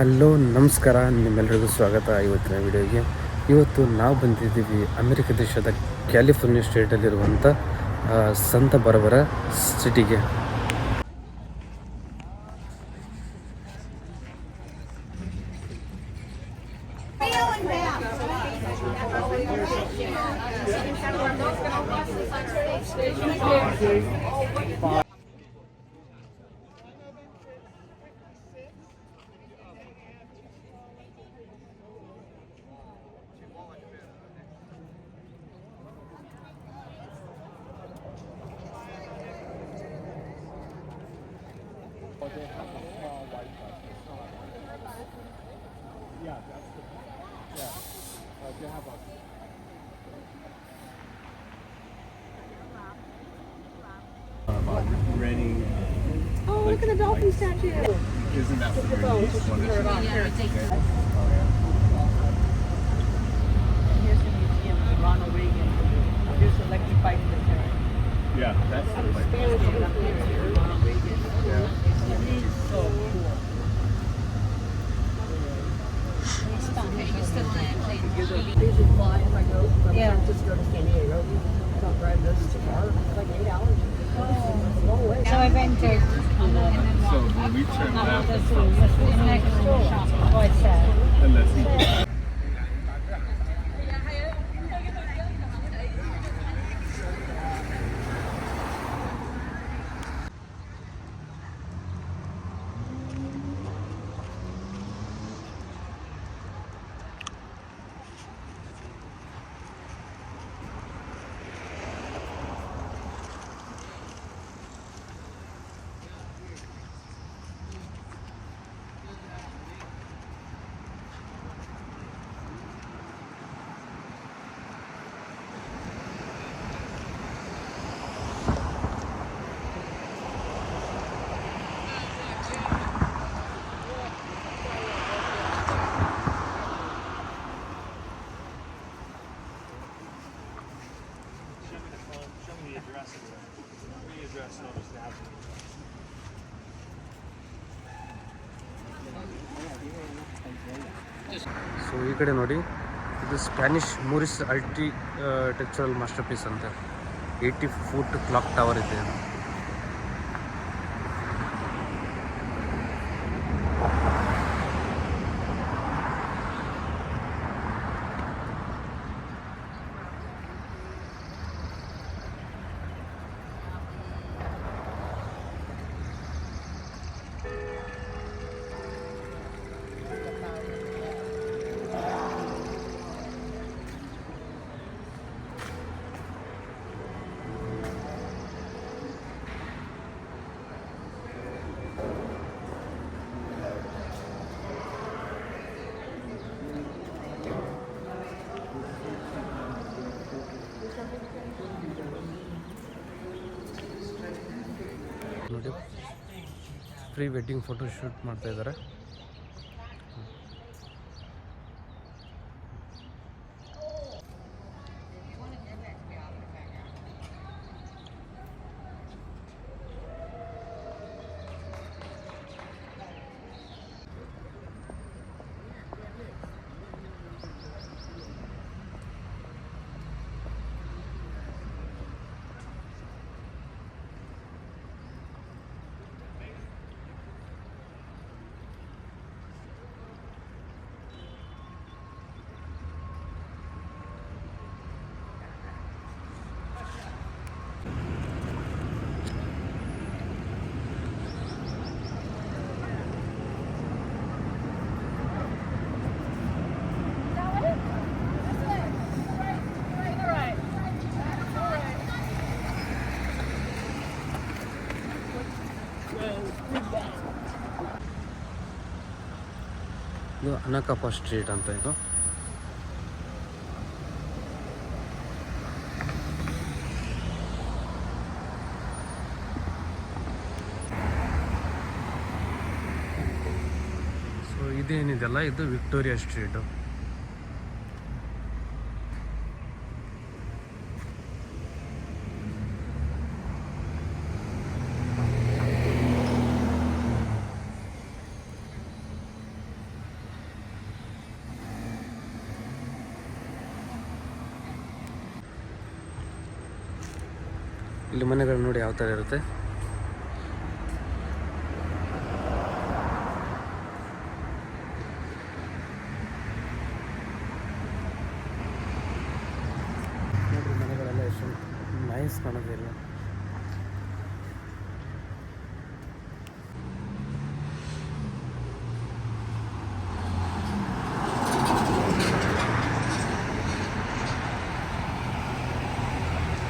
Hello ನಮಸ್ಕಾರ, ನಿಮ್ಮೆಲ್ಲರಿಗೂ ಸ್ವಾಗತ ಇವತ್ತಿನ ವಿಡಿಯೋಗೆ. ಇವತ್ತು ನಾವು ಬಂದಿದ್ದೀವಿ ಅಮೆರಿಕ ದೇಶದ ಕ್ಯಾಲಿಫೋರ್ನಿಯಾ ಸ್ಟೇಟಲ್ಲಿರುವಂಥ ಸಂತ ಬಾರ್ಬರಾ ಸಿಟಿಗೆ. Renting. Oh, look at the dolphin statue. Isn't that what your niece wanted to do? Oh, yeah. Here's the museum of Ronald Reagan. Here's electrified military. Yeah, that's the like. Ronald Reagan. Yeah. He's so cool. These are fly if I go from San Francisco to San Diego. Don't drive this too far. It's like 8 hours. No way. So I went to So when we turn left, next shop. Oh, it's sad. unless he. So ಈ ಕಡೆ ನೋಡಿ, ಇದು Spanish ಮೂರಿಸ್ architectural master piece ಅಂತ 80 foot clock tower ಇದೆ. ನೋಡಿ, pre wedding photo shoot ಮಾಡ್ತಾ ಇದ್ದಾರೆ. ಇದು ಅನಕಪ್ಪ ಸ್ಟ್ರೀಟ್ ಅಂತ. ಇದು ಸೊ ಇದೇನಿದೆಲ್ಲ ಇದು ವಿಕ್ಟೋರಿಯಾ ಸ್ಟ್ರೀಟು. ಇಲ್ಲಿ ಮನೆಗಳು ನೋಡಿ ಯಾವ ಥರ ಇರುತ್ತೆ. ನೋಡ್ರಿ ಮನೆಗಳೆಲ್ಲ ಎಷ್ಟು ನೈಸ್ ಕಾಣೋದಿಲ್ಲ.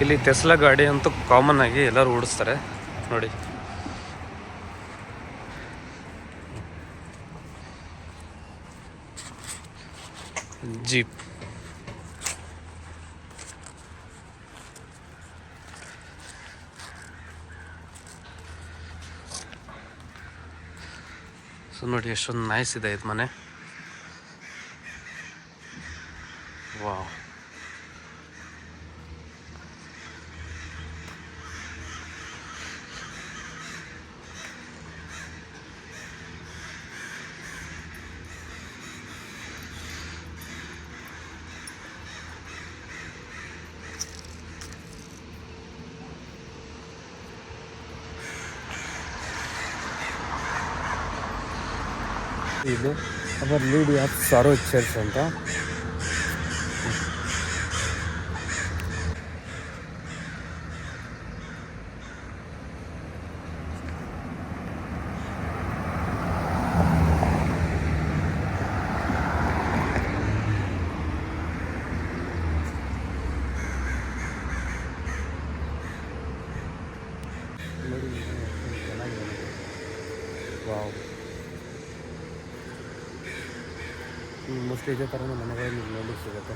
ಇಲ್ಲಿ ಟೆಸ್ಲಾ ಗಾಡಿ ಅಂತೂ ಕಾಮನ್ ಆಗಿ ಎಲ್ಲರೂ ಓಡಿಸ್ತಾರೆ ನೋಡಿ. ಜೀಪ್ ಸೊ ನೋಡಿ ಎಷ್ಟೊಂದು ನೈಸ್ ಇದೆ ಇದು ಮನೆ. ವಾವ್, ಇದು ಅವರ್ ಲೇಡಿ ಆಫ್ ಸಾರೋ ಚರ್ಚ್ ಅಂತ. ನೋಡಿ ಚೆನ್ನಾಗಿದೆ. ವಾವ್, ಮೋಸ್ಟ್ಲಿ ಇದೇ ಥರ ಮನೆಗಳಲ್ಲಿ ನೋಡಲಿಕ್ಕೆ ಸಿಗುತ್ತೆ.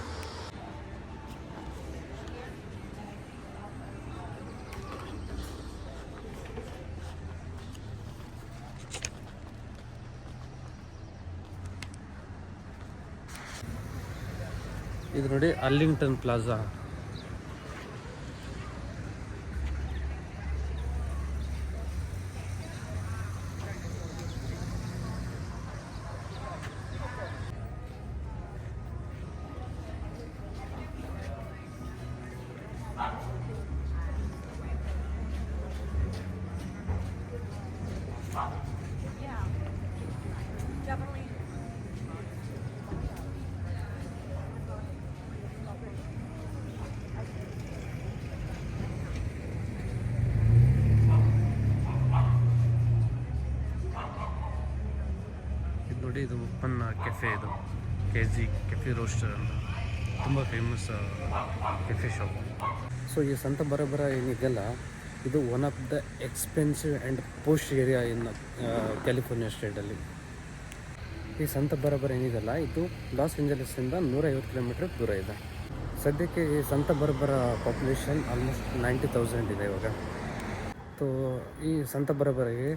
ಇದು ನೋಡಿ ಅರ್ಲಿಂಗ್ಟನ್ ಪ್ಲಾಜಾ. ನೋಡಿ ಇದು ಉಪ್ಪನ್ನ ಕೆಫೆ, ಇದು KG ಕೆಫೆ ರೋಸ್ಟರ್ ಅಂತ ತುಂಬ ಫೇಮಸ್ ಕೆಫೆ ಶಾಪ್. ಸೊ ಈ ಸಂತ ಬರಬರ ಏನಿದೆಯಲ್ಲ, ಇದು one of the expensive and post area in California ಸ್ಟೇಟಲ್ಲಿ. ಈ ಸಂತ ಬರಬರ ಏನಿದೆಯಲ್ಲ, ಇದು ಲಾಸ್ ಏಂಜಲೀಸಿಂದ 150 ಕಿಲೋಮೀಟರ್ ದೂರ ಇದೆ. ಸದ್ಯಕ್ಕೆ ಈ ಸಂತ ಬರಬರ ಪಾಪ್ಯುಲೇಷನ್ ಆಲ್ಮೋಸ್ಟ್ 90,000 ಇದೆ ಇವಾಗ. ಸೊ ಈ ಸಂತ ಬರಬರಿಗೆ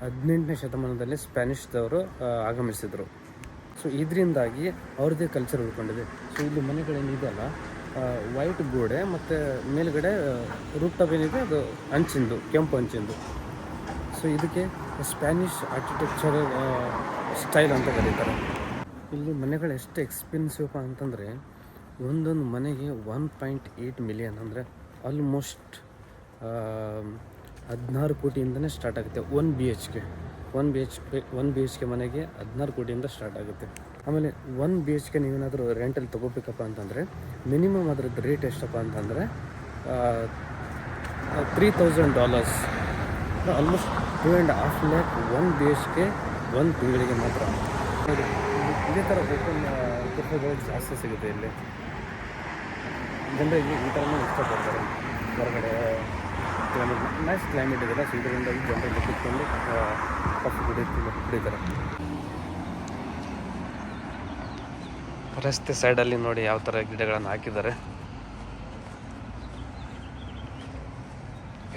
18ನೇ ಶತಮಾನದಲ್ಲಿ ಸ್ಪ್ಯಾನಿಷ್ದವರು ಆಗಮಿಸಿದರು. ಸೊ ಇದರಿಂದಾಗಿ ಅವ್ರದ್ದೇ ಕಲ್ಚರ್ ಉಳ್ಕೊಂಡಿದೆ. ಸೊ ಇಲ್ಲಿ ಮನೆಗಳೇನಿದೆಯಲ್ಲ, ವೈಟ್ ಗೋಡೆ ಮತ್ತು ಮೇಲುಗಡೆ ರೂಪ್ ಟಾಪ್ ಏನಿದೆ ಅದು ಅಂಚಿಂದು, ಕೆಂಪು ಅಂಚಿಂದು. ಸೊ ಇದಕ್ಕೆ ಸ್ಪ್ಯಾನಿಷ್ ಆರ್ಕಿಟೆಕ್ಚರ್ ಸ್ಟೈಲ್ ಅಂತ ಕರೀತಾರೆ. ಇಲ್ಲಿ ಮನೆಗಳು ಎಷ್ಟು ಎಕ್ಸ್ಪೆನ್ಸಿವ್ ಅಂತಂದರೆ, ಒಂದೊಂದು ಮನೆಗೆ 1.8 ಮಿಲಿಯನ್, ಅಂದರೆ ಆಲ್ಮೋಸ್ಟ್ 16 ಕೋಟಿಯಿಂದನೇ ಸ್ಟಾರ್ಟ್ ಆಗುತ್ತೆ. 1 ಬಿ ಎಚ್ ಕೆ ಮನೆಗೆ 16 ಕೋಟಿಯಿಂದ ಸ್ಟಾರ್ಟ್ ಆಗುತ್ತೆ. ಆಮೇಲೆ 1 BHK ನೀವೇನಾದರೂ ರೆಂಟಲ್ಲಿ ತೊಗೋಬೇಕಪ್ಪ ಅಂತಂದರೆ ಮಿನಿಮಮ್ ಅದ್ರದ್ದು ರೇಟ್ ಎಷ್ಟಪ್ಪ ಅಂತಂದರೆ $3,000, ಆಲ್ಮೋಸ್ಟ್ 2.5 ಲ್ಯಾಕ್ 1 BHK 1 ತಿಂಗಳಿಗೆ ಮಾತ್ರ. ನೋಡಿ, ಇದೇ ಥರ ಓಪನ್ ಕೆಫೆಗಳು ಜಾಸ್ತಿ ಸಿಗುತ್ತೆ ಇಲ್ಲಿ. ಜನರಿಗೆ ಈ ಥರನೇ ಇಷ್ಟಪಡ್ತಾರೆ. ಹೊರಗಡೆ ಕ್ಲೈಮೇಟ್, ನೈಸ್ ಕ್ಲೈಮೇಟ್ ಇದೆಲ್ಲ, ಸೊ ಇದರಿಂದಾಗಿ ಜನರಲ್ಲಿ ಕೂತ್ಕೊಂಡು ಕಾಫಿ ಕುಡಿತಾರೆ. ರಸ್ತೆ ಸೈಡಲ್ಲಿ ನೋಡಿ ಯಾವ ಥರ ಗಿಡಗಳನ್ನು ಹಾಕಿದ್ದಾರೆ.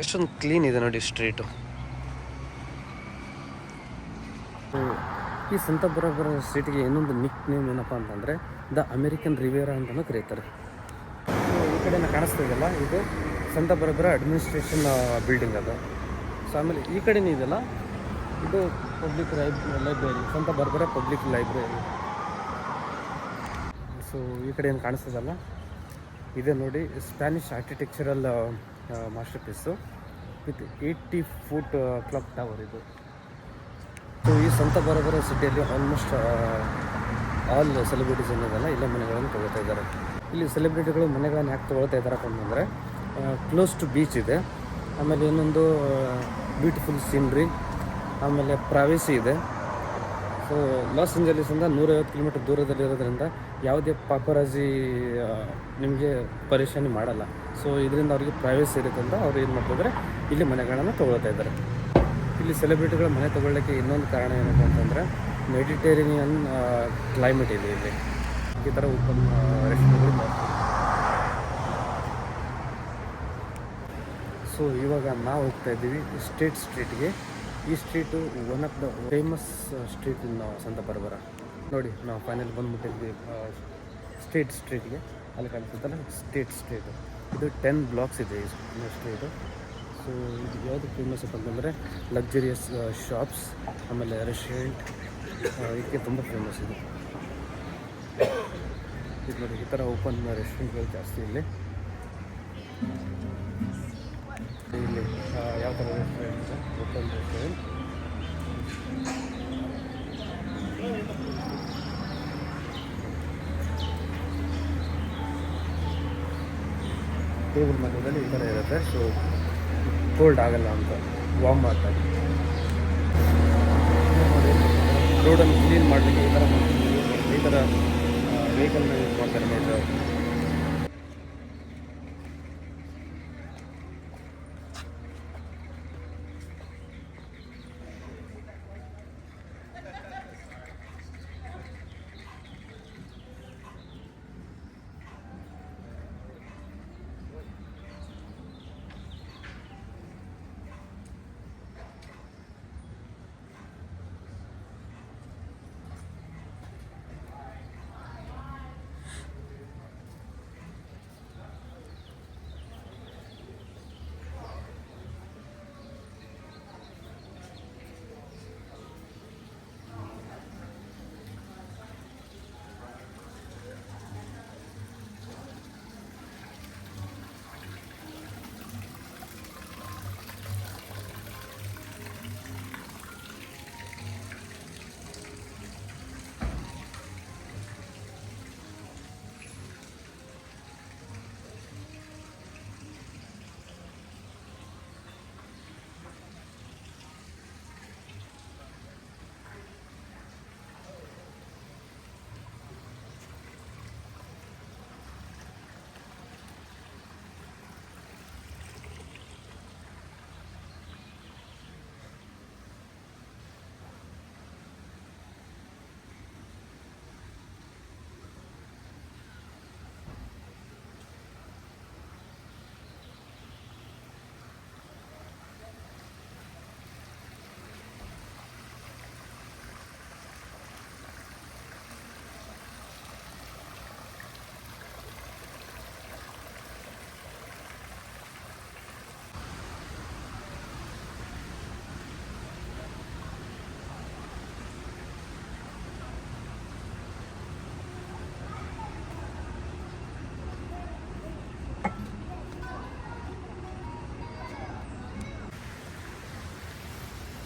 ಎಷ್ಟೊಂದು ಕ್ಲೀನ್ ಇದೆ ನೋಡಿ ಸ್ಟ್ರೀಟು. ಈ ಸಂತ ಬರಬರ ಸ್ಟ್ರೀಟಿಗೆ ಇನ್ನೊಂದು ನಿಕ್ ನೇಮ್ ಏನಪ್ಪ ಅಂತಂದರೆ ದ ಅಮೇರಿಕನ್ ರಿವೇರಾ ಅಂತಲೂ ಕರೀತಾರೆ. ಈ ಕಡೆನ ಕಾಣಿಸ್ತಾ ಇದೆಯಲ್ಲ, ಇದು ಸಂತ ಬರಬರ ಅಡ್ಮಿನಿಸ್ಟ್ರೇಷನ್ ಬಿಲ್ಡಿಂಗ್ ಅದು. ಸೊ ಆಮೇಲೆ ಈ ಕಡೆನೂ ಇದೆಯಲ್ಲ, ಇದು ಪಬ್ಲಿಕ್ ಲೈಬ್ರರಿ, ಸಂತ ಬರಬರ ಪಬ್ಲಿಕ್ ಲೈಬ್ರರಿ. ಸೊ ಈ ಕಡೆ ಏನು ಕಾಣಿಸ್ತದಲ್ಲ, ಇದೆ ನೋಡಿ Spanish architectural master piece with 80 foot clock tower ಇದು. ಸೊ ಈ ಸಂತ ಬರಬರ ಸಿಟಿಯಲ್ಲಿ ಆಲ್ಮೋಸ್ಟ್ ಆಲ್ ಸೆಲೆಬ್ರಿಟೀಸ್ ಏನಿದೆಲ್ಲ ಇಲ್ಲೇ ಮನೆಗಳನ್ನು ತೊಗೊಳ್ತಾ ಇದ್ದಾರೆ. ಇಲ್ಲಿ ಸೆಲೆಬ್ರಿಟಿಗಳು ಮನೆಗಳನ್ನು ಯಾಕೆ ತೊಗೊಳ್ತಾ ಇದ್ದಾರಪ್ಪ ಅಂತಂದರೆ ಕ್ಲೋಸ್ ಟು ಬೀಚ್ ಇದೆ, ಆಮೇಲೆ ಇನ್ನೊಂದು ಬ್ಯೂಟಿಫುಲ್ ಸೀನ್ರಿ, ಆಮೇಲೆ ಪ್ರೈವೇಸಿ ಇದೆ. ಸೊ ಲಾಸ್ ಏಂಜಲೀಸಿಂದ 150 ಕಿಲೋಮೀಟರ್ ದೂರದಲ್ಲಿರೋದ್ರಿಂದ ಯಾವುದೇ ಪಾಪರಾಜಿ ನಿಮಗೆ ಪರೇಶಾನಿ ಮಾಡಲ್ಲ. ಸೊ ಇದರಿಂದ ಅವರಿಗೆ ಪ್ರೈವೇಸಿ ಇರುತ್ತೆ ಅಂತ ಅವ್ರು ಏನು ಮಾಡ್ತಿದ್ದಾರೆ, ಇಲ್ಲಿ ಮನೆಗಳನ್ನು ತೊಗೊಳ್ತಾ ಇದ್ದಾರೆ. ಇಲ್ಲಿ ಸೆಲೆಬ್ರಿಟಿಗಳ ಮನೆ ತೊಗೊಳ್ಳೋಕ್ಕೆ ಇನ್ನೊಂದು ಕಾರಣ ಏನಪ್ಪ ಅಂತಂದರೆ ಮೆಡಿಟೇರಿಯನ್ ಕ್ಲೈಮೇಟ್ ಇದೆ ಇಲ್ಲಿ. ಈ ಥರ ಓಪನ್ ರೆಸ್ಟೋರೆಂಟ್ಗಳು ಮಾಡ್ತೀವಿ. ಸೊ ಇವಾಗ ನಾವು ಹೋಗ್ತಾ ಇದ್ದೀವಿ ಸ್ಟೇಟ್ ಸ್ಟ್ರೀಟ್ಗೆ. ಈ street one of the famous street in Santa ಬರಬರ. ನೋಡಿ ನಾವು ಫೈನಲ್ ಬಂದುಬಿಟ್ಟಿದ್ವಿ ಸ್ಟೇಟ್ ಸ್ಟ್ರೀಟ್ಗೆ. ಅಲ್ಲಿ ಕಾಣಿಸುತ್ತಲ್ಲ ಸ್ಟೇಟ್ ಸ್ಟ್ರೀಟು. ಇದು 10 ಬ್ಲಾಕ್ಸ್ ಇದೆ ಈ ಸ್ಟ್ರೀಟು. ಸೊ ಇದು ಯಾವುದು ಫೇಮಸ್ ಅಂತಂದರೆ ಲಕ್ಸುರಿಯಸ್ ಶಾಪ್ಸ್, ಆಮೇಲೆ ರೆಸ್ಟೋರೆಂಟ್, ಇದಕ್ಕೆ ತುಂಬ ಫೇಮಸ್ ಇದು. ಇದು ನೋಡಿ ಈ ಥರ ಓಪನ್ ರೆಸ್ಟೋರೆಂಟ್ಗಳು ಜಾಸ್ತಿ ಇಲ್ಲಿ. ಇಲ್ಲಿ ಯಾವ ಥರ ರೆಸ್ಟೋರೆಂಟ್ ಇದೆ, ಓಪನ್ ರೆಸ್ಟೋರೆಂಟ್. ಟೇಬಲ್ ಮಧ್ಯದಲ್ಲಿ ಈ ಥರ ಇರುತ್ತೆ. ಸೊ ಕೋಲ್ಡ್ ಆಗಲ್ಲ ಅಂತ ವಾರ್ಮ್ ಆಗ್ತದೆ. ರೋಡನ್ನು ಕ್ಲೀನ್ ಮಾಡಲಿಕ್ಕೆ ಈ ಥರ ವೆಹಿಕಲ್ನ ಯೂಸ್ ಮಾಡ್ತಾರೆ ನೋಡಿ.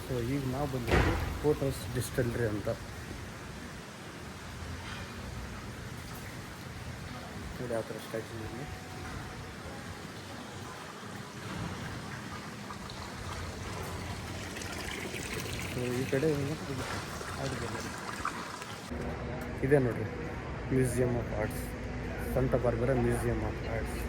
ಸೊ ಈಗ ನಾವು ಬಂದಿದ್ದು ಫೋರ್ಟ್ ಹೌಸ್ ಡಿಸ್ಟಿಲರಿ ಅಂತ. ನೋಡಿ ಯಾವ ಥರ ಸ್ಟ್ಯಾಚ್ಯೂ ಇದೆ. ಸೊ ಈ ಕಡೆ ಇದೆ ನೋಡಿರಿ ಮ್ಯೂಸಿಯಂ ಆಫ್ ಆರ್ಟ್ಸ್, ಸಂತ Barbara museum of arts.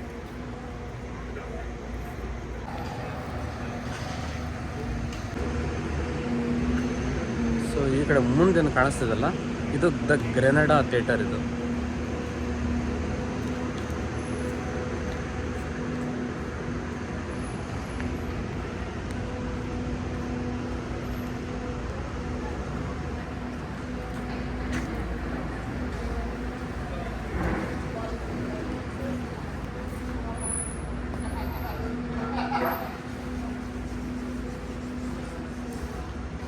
So ಈ ಕಡೆ ಮುಂದೇನು ಕಾಣಿಸ್ತಿದಲ್ಲ, ಇದು ದ ಗ್ರೆನಡಾ ಥಿಯೇಟರ್. ಇದು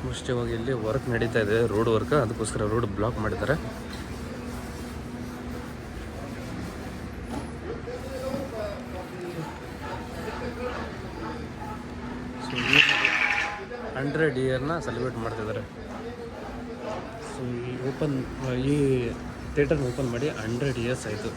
ಮೋಸ್ಟ್ ಇವಾಗ ಇಲ್ಲಿ ವರ್ಕ್ ನಡೀತಾ ಇದೆ, ರೋಡ್ ವರ್ಕ್. ಅದಕ್ಕೋಸ್ಕರ ರೋಡ್ ಬ್ಲಾಕ್ ಮಾಡಿದ್ದಾರೆ. 100 ಇಯರ್ನ ಸೆಲೆಬ್ರೇಟ್ ಮಾಡ್ತಿದ್ದಾರೆ. ಸೊ ಈ ಥಿಯೇಟರ್ನ ಓಪನ್ ಮಾಡಿ 100 ಇಯರ್ಸ್ ಆಯಿತು.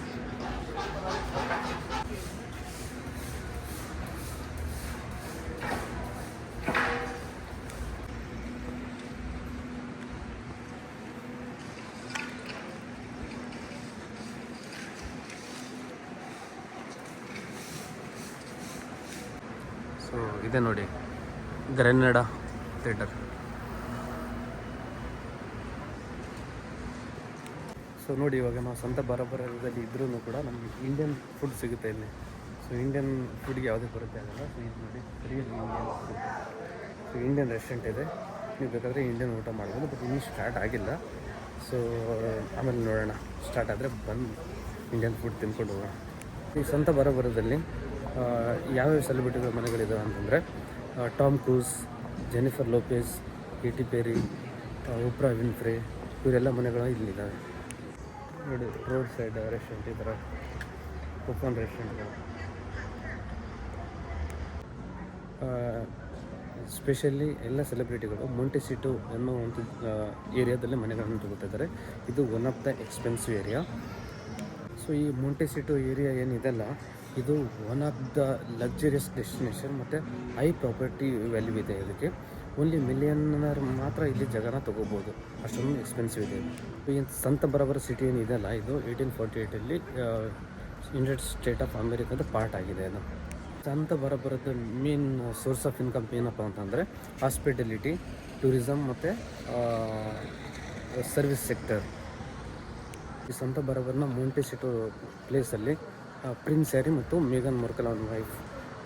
ಸೊ ಇದೆ ನೋಡಿ ಗ್ರೆನಡಾ ಥಿಯೇಟರ್. ಸೊ ನೋಡಿ, ಇವಾಗ ನಾವು ಸಂತ ಬಾರಬರದಲ್ಲಿ ಇದ್ರೂ ಕೂಡ ನಮಗೆ ಇಂಡಿಯನ್ ಫುಡ್ ಸಿಗುತ್ತೆ ಇಲ್ಲಿ. ಸೊ ಇಂಡಿಯನ್ ಫುಡ್ಗೆ ಯಾವುದೇ ಕೊರತೆ ಆಗಲ್ಲ. ಸೊ ಇದು ನೋಡಿ real Indian food. So Indian restaurant ಇದೆ, ನೀವು ಬೇಕಾದರೆ ಇಂಡಿಯನ್ ಊಟ ಮಾಡ್ಬೋದು. ಬಟ್ ಇನ್ನೂ ಸ್ಟಾರ್ಟ್ ಆಗಿಲ್ಲ. ಸೊ ಆಮೇಲೆ ನೋಡೋಣ, ಸ್ಟಾರ್ಟ್ ಆದರೆ ಬಂದು ಇಂಡಿಯನ್ ಫುಡ್ ತಿನ್ಕೊಂಡು ಹೋಗೋಣ. ಈ ಸಂತ ಬಾರಬರದಲ್ಲಿ ಯಾವ್ಯಾವ ಸೆಲೆಬ್ರಿಟಿಗಳ ಮನೆಗಳಿದ್ದಾವೆ ಅಂತಂದರೆ Tom Cruise, Jennifer Lopez, Katy Perry, Oprah Winfrey, ಇವರೆಲ್ಲ ಮನೆಗಳು ಇಲ್ಲಿದ್ದಾವೆ. ನೋಡಿ ರೋಡ್ ಸೈಡ್ ರೆಸ್ಟೋರೆಂಟ್, ಈ ಥರ ಓಪನ್ ರೆಸ್ಟೋರೆಂಟ್ಗಳು. ಸ್ಪೆಷಲಿ ಎಲ್ಲ ಸೆಲೆಬ್ರಿಟಿಗಳು ಮೊಂಟೆಸಿಟೋ ಅನ್ನೋ ಒಂದು ಏರಿಯಾದಲ್ಲಿ ಮನೆಗಳನ್ನು ತಗೋತಿದ್ದಾರೆ. ಇದು one of the expensive area. So ಈ ಮೊಂಟೆಸಿಟೋ ಏರಿಯಾ ಏನಿದೆಲ್ಲ, ಇದು one of the luxurious destination ಮತ್ತು ಹೈ ಪ್ರಾಪರ್ಟಿ ವ್ಯಾಲ್ಯೂ ಇದೆ. ಇದಕ್ಕೆ ಓನ್ಲಿ ಮಿಲಿಯನ್ನರ್ ಮಾತ್ರ ಇಲ್ಲಿ ಜಾಗನ ತೊಗೋಬೋದು, ಅಷ್ಟೊಂದು ಎಕ್ಸ್ಪೆನ್ಸಿವ್ ಇದೆ. ಈ ಸಂತ ಬಾರಬರ ಸಿಟಿ ಏನಿದೆಯಲ್ಲ, ಇದು 1848 ಯುನೈಟೆಡ್ ಸ್ಟೇಟ್ ಆಫ್ ಅಮೇರಿಕಾದ ಪಾರ್ಟ್ ಆಗಿದೆ. ಅದು ಸಂತ ಬಾರಬರದ ಮೇನ್ ಸೋರ್ಸ್ ಆಫ್ ಇನ್ಕಮ್ ಏನಪ್ಪ ಅಂತಂದರೆ ಹಾಸ್ಪಿಟಲಿಟಿ, ಟೂರಿಸಮ್ ಮತ್ತು ಸರ್ವಿಸ್ ಸೆಕ್ಟರ್. ಈ ಸಂತ ಬಾರಬರ್ನ ಮೊಂಟೆಸಿಟೋ ಪ್ಲೇಸಲ್ಲಿ ಪ್ರಿನ್ಸ್ ಹ್ಯಾರಿ ಮತ್ತು ಮೇಗನ್ ಮಾರ್ಕಲ್ ಅವ್ರ ವೈಫ್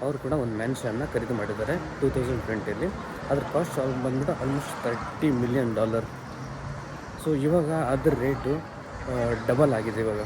ಅವರು ಕೂಡ ಒಂದು ಮ್ಯಾನ್ಷನ್ನ ಖರೀದಿ ಮಾಡಿದ್ದಾರೆ 2020. ಅದ್ರ ಕಾಸ್ಟ್ ಬಂದ್ಬಿಟ್ಟು ಆಲ್ಮೋಸ್ಟ್ $30 million. ಸೊ ಇವಾಗ ಅದ್ರ ರೇಟು ಡಬಲ್ ಆಗಿದೆ ಇವಾಗ.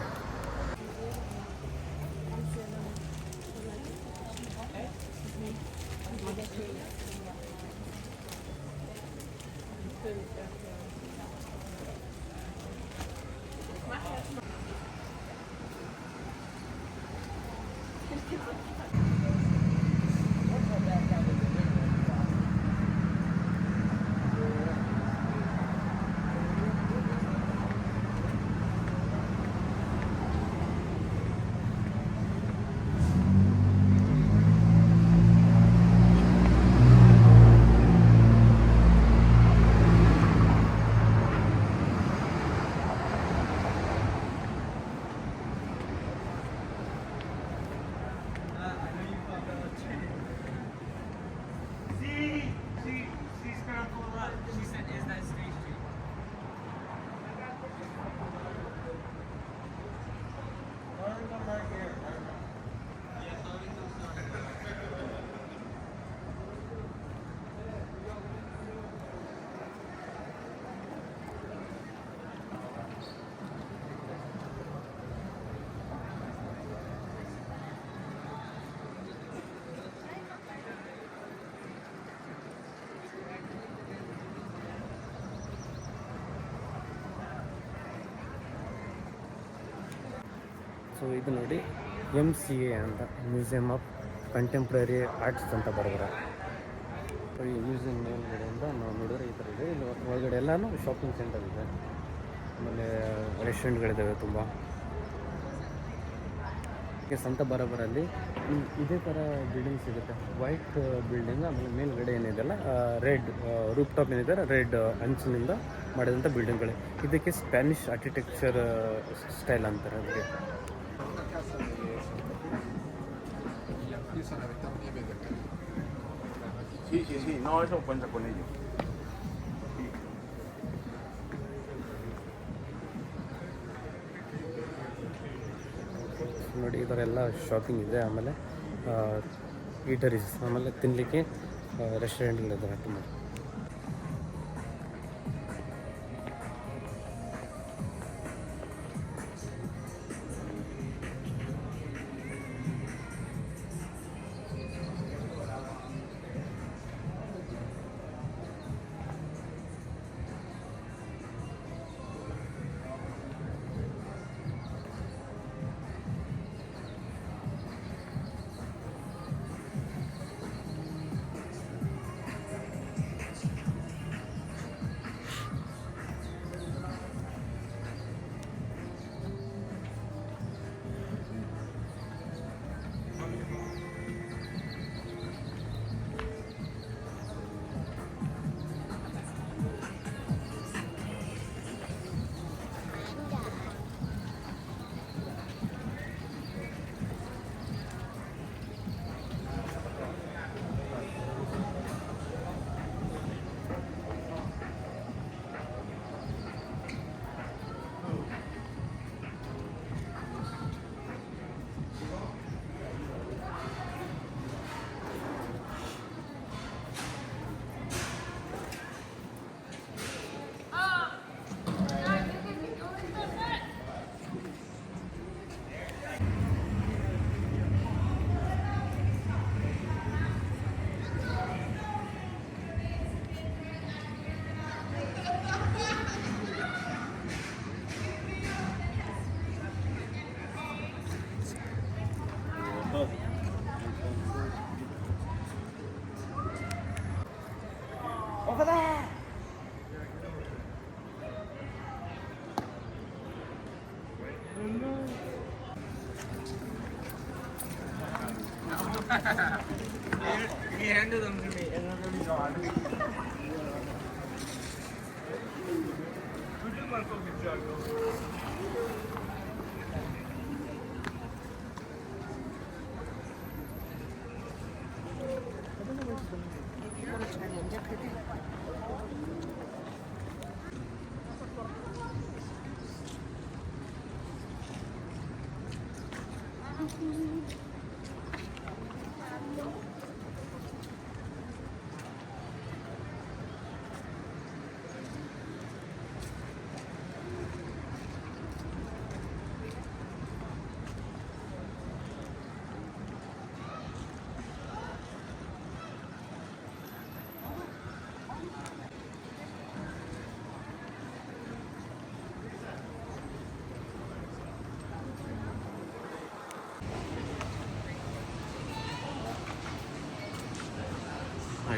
ಸೊ ಇದು ನೋಡಿ MCA ಅಂತ, ಮ್ಯೂಸಿಯಮ್ ಆಫ್ ಕಂಟೆಂಪ್ರರಿ ಆರ್ಟ್ಸ್ ಅಂತ ಬರೋದ್ರ. ಸೊ ಈ ಮ್ಯೂಸಿಯಂ ಮೇಲ್ಗಡೆಯಿಂದ ನಾವು ನೋಡಿದ್ರೆ ಈ ಥರ ಇದೆ. ಇಲ್ಲಿ ಒಳಗಡೆ ಎಲ್ಲನೂ ಶಾಪಿಂಗ್ ಸೆಂಟರ್ ಇದೆ, ಆಮೇಲೆ ರೆಸ್ಟೋರೆಂಟ್ಗಳಿದ್ದಾವೆ ತುಂಬ. ಸಂತ ಬಾರಬರಲ್ಲಿ ಇದೇ ಥರ ಬಿಲ್ಡಿಂಗ್ ಸಿಗುತ್ತೆ. ವೈಟ್ ಬಿಲ್ಡಿಂಗ್, ಆಮೇಲೆ ಮೇಲ್ಗಡೆ ಏನಿದೆಲ್ಲ ರೆಡ್ ರೂಪ್ ಟಾಪ್ ಏನಿದೆ, ರೆಡ್ ಅಂಚಿನಿಂದ ಮಾಡಿದಂಥ ಬಿಲ್ಡಿಂಗ್ಗಳು. ಇದಕ್ಕೆ ಸ್ಪ್ಯಾನಿಷ್ ಆರ್ಕಿಟೆಕ್ಚರ್ ಸ್ಟೈಲ್ ಅಂತಾರೆ ಅದಕ್ಕೆ. Sí, no, eso cuenta con ello. ನೋಡಿ ಈ ಥರ ಎಲ್ಲ ಶಾಪಿಂಗ್ ಇದೆ, ಆಮೇಲೆ ಈಟರೀಸ್, ಆಮೇಲೆ ತಿನ್ನಲಿಕ್ಕೆ ರೆಸ್ಟೋರೆಂಟ್ಗಳಿದ್ದಾವೆ ತುಂಬ.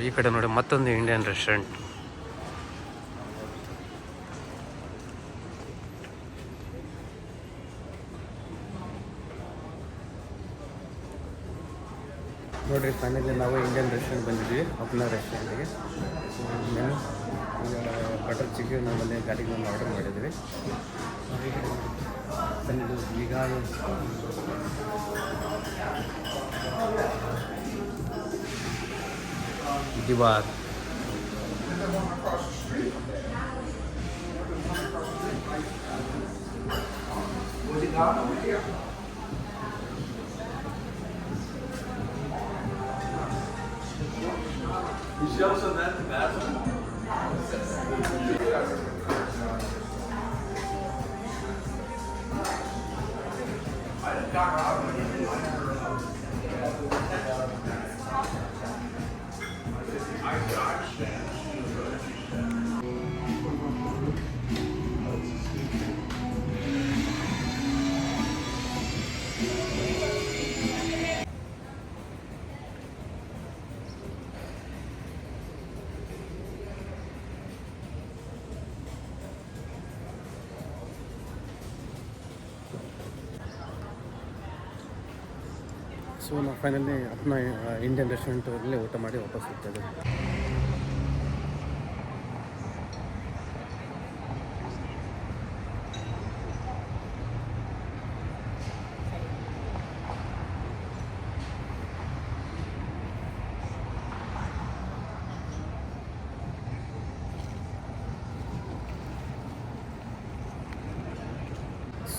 ಈ ಕಡೆ ನೋಡಿ ಮತ್ತೊಂದು ಇಂಡಿಯನ್ ರೆಸ್ಟೋರೆಂಟ್. ನೋಡಿರಿ, ಫೈನಲಿ ನಾವು ಇಂಡಿಯನ್ ರೆಸ್ಟೋರೆಂಟ್ ಬಂದಿದ್ವಿ, ಅಪ್ನಾ ರೆಸ್ಟೋರೆಂಟಿಗೆ. ಮೆನು ಈಗ ಬಟರ್ ಚಿಕನ್ ನಮ್ಮಲ್ಲಿ ಗಾಡಿಗೆ ಒಂದು ಆರ್ಡರ್ ಮಾಡಿದ್ವಿ. ಈಗ ದಿವಾರ್ ಸೊ ನಾವು ಫೈನಲಿ ಅಪ್ನಾ ಇಂಡಿಯನ್ ರೆಸ್ಟೋರೆಂಟಲ್ಲಿ ಊಟ ಮಾಡಿ ವಾಪಸ್ ಹೋಗ್ತೇವೆ.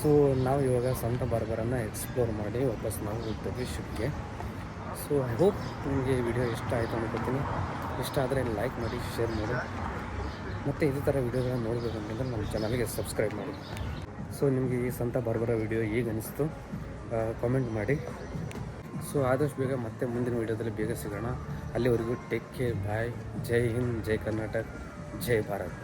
ಸೊ ನಾವು ಇವಾಗ ಸಂತ ಬಾರ್ಬರನ್ನು ಎಕ್ಸ್ಪ್ಲೋರ್ ಮಾಡಿ ವಾಪಸ್ ನಾವು ಹೋಗ್ತೀವಿ ಶಿಪ್ಗೆ. ಸೊ ಐ ಹೋಪ್ ನಿಮಗೆ ಈ ವಿಡಿಯೋ ಇಷ್ಟ ಆಯಿತು ಅನ್ಕೋತೀನಿ. ಇಷ್ಟ ಆದರೆ ಲೈಕ್ ಮಾಡಿ, ಶೇರ್ ಮಾಡಿ, ಮತ್ತು ಇದೇ ಥರ ವೀಡಿಯೋಗಳನ್ನ ನೋಡಬೇಕು ಅಂತಂದರೆ ನಮ್ಮ ಚಾನಲ್ಗೆ ಸಬ್ಸ್ಕ್ರೈಬ್ ಮಾಡಿ. ಸೊ ನಿಮಗೆ ಈ ಸಂತ ಬಾರ್ಬರ ವಿಡಿಯೋ ಹೇಗೆ ಅನಿಸ್ತು ಕಾಮೆಂಟ್ ಮಾಡಿ. ಸೊ ಆದಷ್ಟು ಬೇಗ ಮತ್ತೆ ಮುಂದಿನ ವೀಡಿಯೋದಲ್ಲಿ ಬೇಗ ಸಿಗೋಣ. ಅಲ್ಲಿವರೆಗೂ ಟೇಕ್ ಕೇರ್, ಬಾಯ್. ಜೈ ಹಿಂದ್, ಜೈ ಕರ್ನಾಟಕ, ಜೈ ಭಾರತ್.